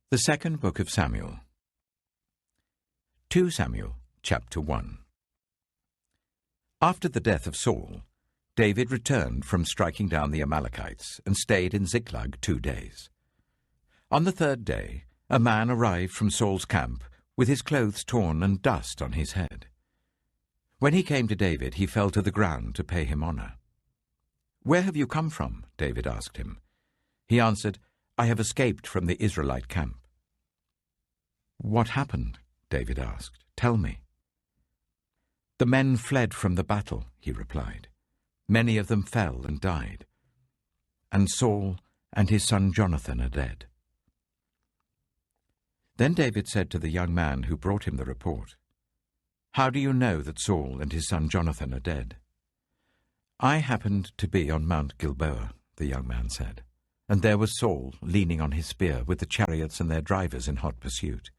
The second book of Samuel. 2 Samuel, chapter 1. After the death of Saul, David returned from striking down the Amalekites and stayed in Ziklag 2 days. On the 3rd day, a man arrived from Saul's camp with his clothes torn and dust on his head. When he came to David, he fell to the ground to pay him honor. "Where have you come from?" David asked him. He answered, "I have escaped from the Israelite camp." "What happened?" David asked. "Tell me." "The men fled from the battle," he replied. "Many of them fell and died. And Saul and his son Jonathan are dead." Then David said to the young man who brought him the report, "How do you know that Saul and his son Jonathan are dead?" "I happened to be on Mount Gilboa," the young man said, "and there was Saul leaning on his spear with the chariots and their drivers in hot pursuit.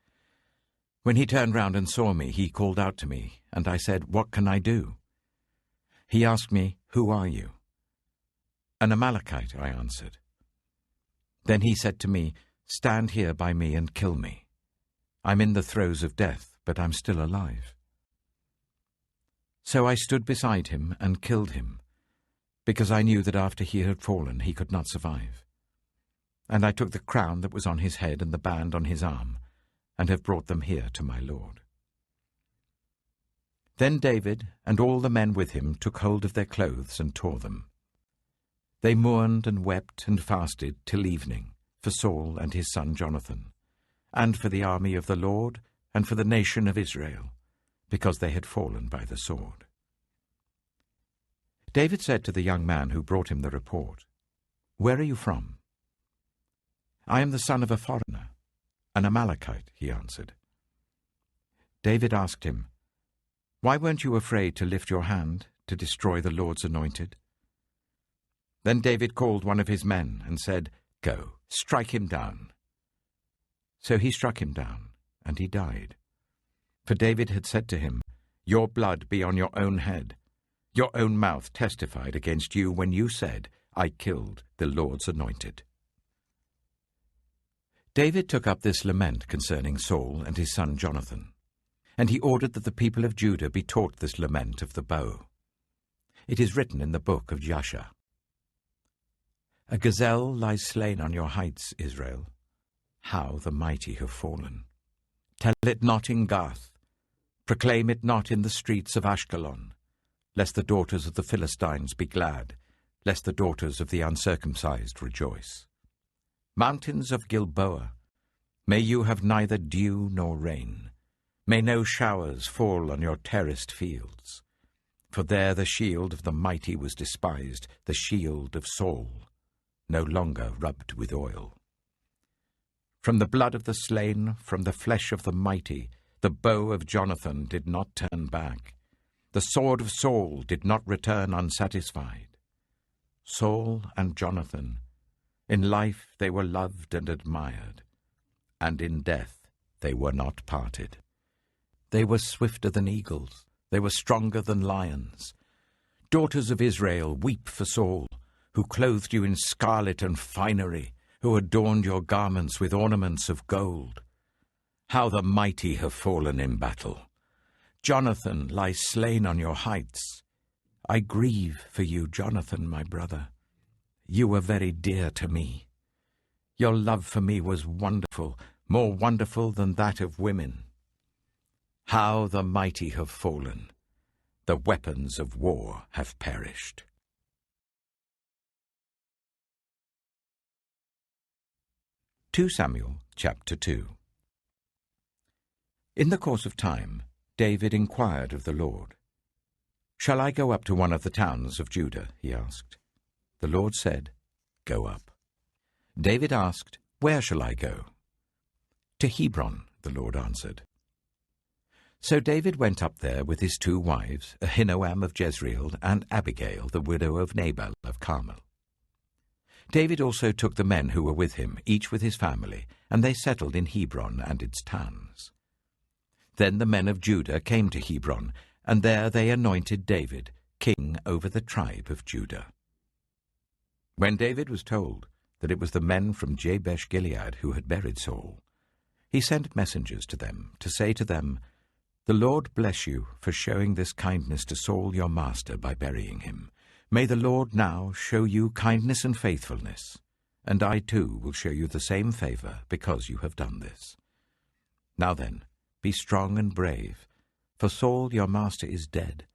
When he turned round and saw me, he called out to me, and I said, 'What can I do?' He asked me, 'Who are you?' 'An Amalekite,' I answered. Then he said to me, 'Stand here by me and kill me. I'm in the throes of death, but I'm still alive.' So I stood beside him and killed him, because I knew that after he had fallen he could not survive. And I took the crown that was on his head and the band on his arm, and have brought them here to my lord." Then David and all the men with him took hold of their clothes and tore them. They mourned and wept and fasted till evening for Saul and his son Jonathan, and for the army of the Lord and for the nation of Israel, because they had fallen by the sword. David said to the young man who brought him the report, "Where are you from?" "I am the son of a foreigner, an Amalekite," he answered. David asked him, "Why weren't you afraid to lift your hand to destroy the Lord's anointed?" Then David called one of his men and said, "Go, strike him down." So he struck him down, and he died. For David had said to him, "Your blood be on your own head. Your own mouth testified against you when you said, 'I killed the Lord's anointed.'" David took up this lament concerning Saul and his son Jonathan, and he ordered that the people of Judah be taught this lament of the bow. It is written in the book of Jasher. "A gazelle lies slain on your heights, Israel. How the mighty have fallen! Tell it not in Gath. Proclaim it not in the streets of Ashkelon, lest the daughters of the Philistines be glad, lest the daughters of the uncircumcised rejoice. Mountains of Gilboa, may you have neither dew nor rain. May no showers fall on your terraced fields. For there the shield of the mighty was despised, the shield of Saul, no longer rubbed with oil. From the blood of the slain, from the flesh of the mighty, the bow of Jonathan did not turn back. The sword of Saul did not return unsatisfied. Saul and Jonathan, in life they were loved and admired, and in death they were not parted. They were swifter than eagles, they were stronger than lions. Daughters of Israel, weep for Saul, who clothed you in scarlet and finery, who adorned your garments with ornaments of gold. How the mighty have fallen in battle! Jonathan lies slain on your heights. I grieve for you, Jonathan, my brother. You were very dear to me. Your love for me was wonderful, more wonderful than that of women. How the mighty have fallen! The weapons of war have perished." 2 Samuel, chapter 2. In the course of time, David inquired of the Lord. "Shall I go up to one of the towns of Judah?" he asked. The Lord said, "Go up." David asked, "Where shall I go?" "To Hebron," the Lord answered. So David went up there with his 2 wives, Ahinoam of Jezreel and Abigail, the widow of Nabal of Carmel. David also took the men who were with him, each with his family, and they settled in Hebron and its towns. Then the men of Judah came to Hebron, and there they anointed David king over the tribe of Judah. When David was told that it was the men from Jabesh-Gilead who had buried Saul, he sent messengers to them to say to them, "The Lord bless you for showing this kindness to Saul your master by burying him. May the Lord now show you kindness and faithfulness, and I too will show you the same favor because you have done this. Now then, be strong and brave, for Saul your master is dead,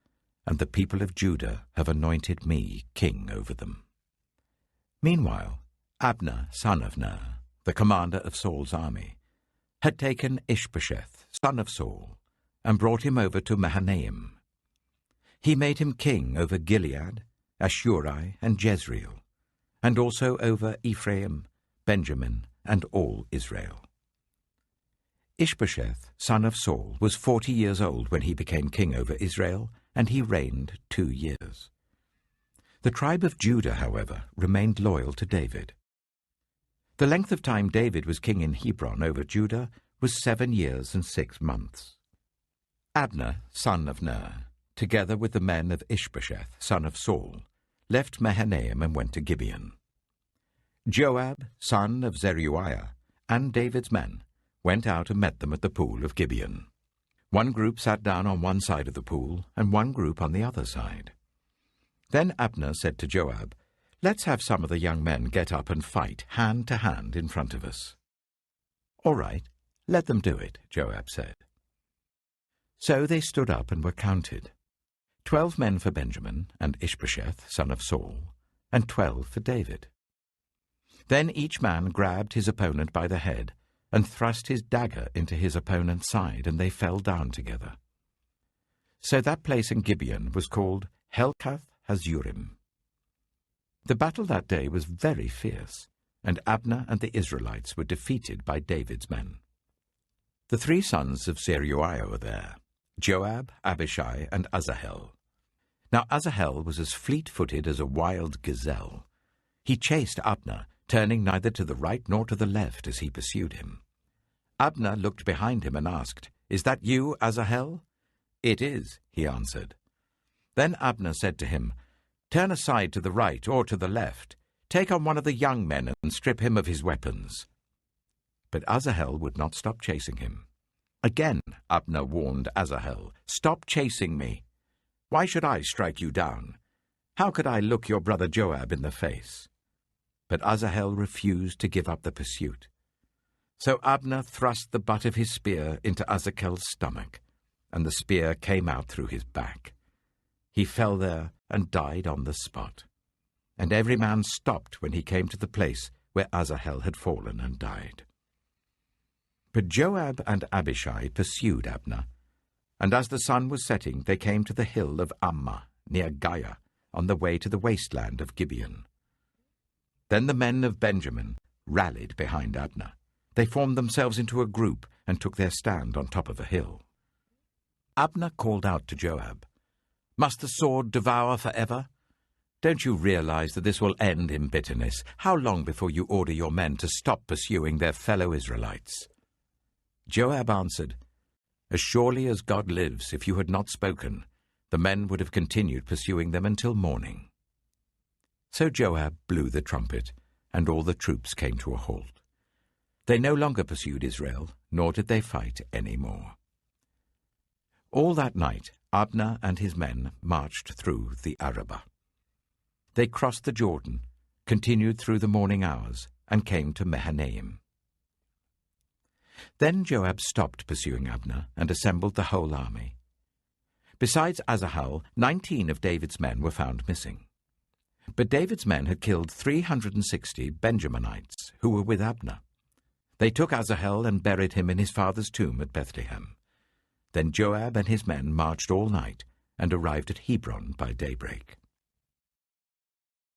and the people of Judah have anointed me king over them." Meanwhile, Abner, son of Ner, the commander of Saul's army, had taken Ishbosheth, son of Saul, and brought him over to Mahanaim. He made him king over Gilead, Ashuri, and Jezreel, and also over Ephraim, Benjamin, and all Israel. Ishbosheth, son of Saul, was 40 years old when he became king over Israel, and he reigned 2 years. The tribe of Judah, however, remained loyal to David. The length of time David was king in Hebron over Judah was 7 years and 6 months. Abner, son of Ner, together with the men of Ishbosheth, son of Saul, left Mahanaim and went to Gibeon. Joab, son of Zeruiah, and David's men went out and met them at the pool of Gibeon. One group sat down on one side of the pool, and one group on the other side. Then Abner said to Joab, "Let's have some of the young men get up and fight hand to hand in front of us." "All right, let them do it," Joab said. So they stood up and were counted. 12 men for Benjamin and Ishbosheth, son of Saul, and 12 for David. Then each man grabbed his opponent by the head and thrust his dagger into his opponent's side, and they fell down together. So that place in Gibeon was called Helkath Hazurim. The battle that day was very fierce, and Abner and the Israelites were defeated by David's men. The 3 sons of Zeruiah were there, Joab, Abishai, and Asahel. Now Asahel was as fleet-footed as a wild gazelle. He chased Abner, turning neither to the right nor to the left as he pursued him. Abner looked behind him and asked, "Is that you, Asahel?" "It is," he answered. Then Abner said to him, "Turn aside to the right or to the left. Take on one of the young men and strip him of his weapons." But Asahel would not stop chasing him. Again Abner warned Asahel, "Stop chasing me. Why should I strike you down? How could I look your brother Joab in the face?" But Asahel refused to give up the pursuit. So Abner thrust the butt of his spear into Asahel's stomach, and the spear came out through his back. He fell there and died on the spot. And every man stopped when he came to the place where Asahel had fallen and died. But Joab and Abishai pursued Abner, and as the sun was setting, they came to the hill of Ammah, near Giah, on the way to the wasteland of Gibeon. Then the men of Benjamin rallied behind Abner. They formed themselves into a group and took their stand on top of a hill. Abner called out to Joab, "Must the sword devour forever? Don't you realize that this will end in bitterness? How long before you order your men to stop pursuing their fellow Israelites?" Joab answered, "As surely as God lives, if you had not spoken, the men would have continued pursuing them until morning." So Joab blew the trumpet, and all the troops came to a halt. They no longer pursued Israel, nor did they fight any more. All that night Abner and his men marched through the Arabah. They crossed the Jordan, continued through the morning hours, and came to Mahanaim. Then Joab stopped pursuing Abner and assembled the whole army. Besides Asahel, 19 of David's men were found missing. But David's men had killed 360 Benjaminites who were with Abner. They took Asahel and buried him in his father's tomb at Bethlehem. Then Joab and his men marched all night and arrived at Hebron by daybreak.